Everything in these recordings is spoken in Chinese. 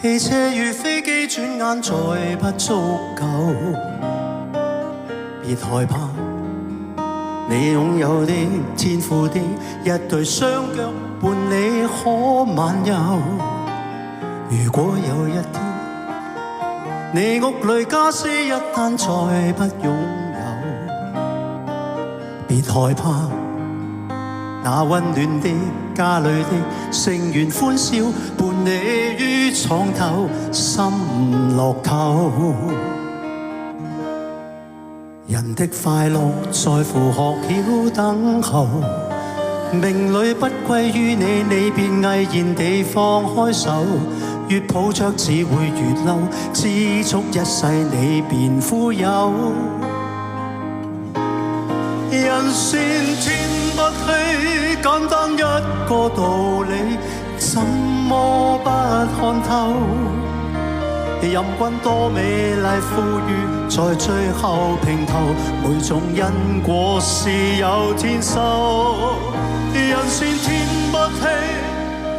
汽車如飛機，轉眼再不足夠。別害怕，你擁有的天賦的一對雙腳伴你可漫遊。如果有一天，你屋裏家私一旦再不擁有，別害怕，那溫暖的家裏的成員歡笑，伴你於床頭心樂透。人的快樂在乎學曉等候，命裏不歸於你，你便毅然地放開手。越抱着只會越嬲，知足一世你便富有。人算天不稀，簡單一個道理，怎麼不看透？任君多美麗富裕，在最後平頭，每種因果是有天收。人算天不稀，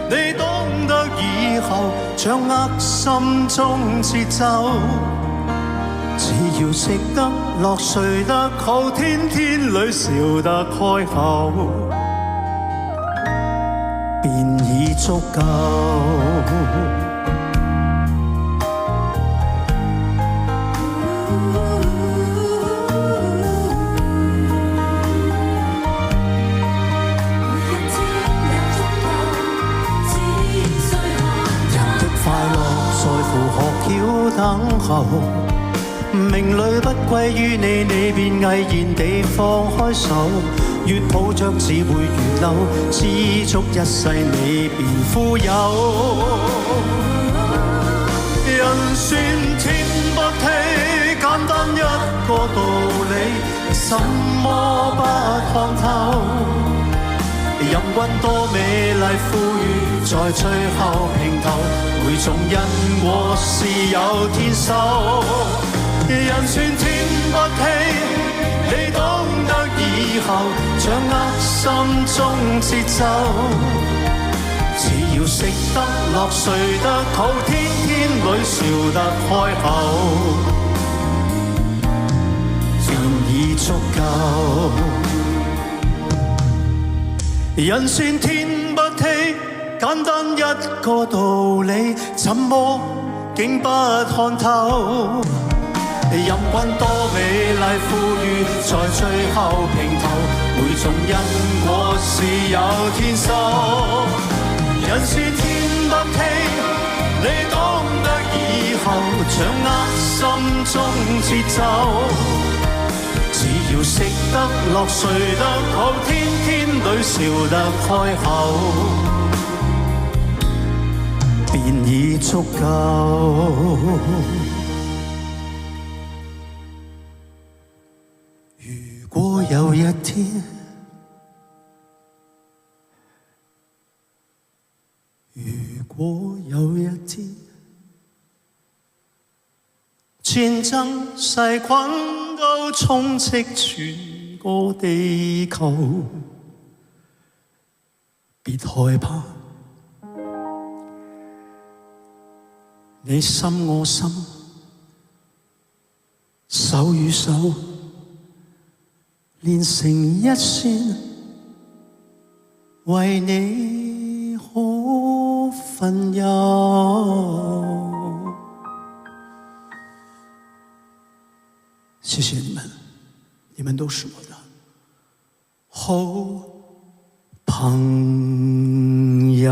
你懂得以後掌握心中節奏，只要食得落睡得好，天天裏笑得開口，便已足夠。等候，命裏不歸於你，你便毅然地放開手。越抱着只會越嬲，知足一世你便富有。人算天不稀，簡單一個道理，怎麼不看透？任君多美麗富裕，在最後平頭，每種因果是有天收。人算天不稀，你懂得以後掌握心中節奏，只要食得落睡得好，天天裏笑得開口，便已足夠。人算天不稀，簡單一個道理，怎麼竟不看透？任君多美麗富裕，在最後平頭，每種因果是有天收。人算天不稀，你懂得以後掌握心中節奏，只要食得落睡得好，天天裏笑得開口，便已足夠。如果有一天，如果有一天，戰爭細菌都充斥全個地球，別害怕，你心我心，手與手連成一線，為你可分憂。謝謝你們，你們都是我的好朋友。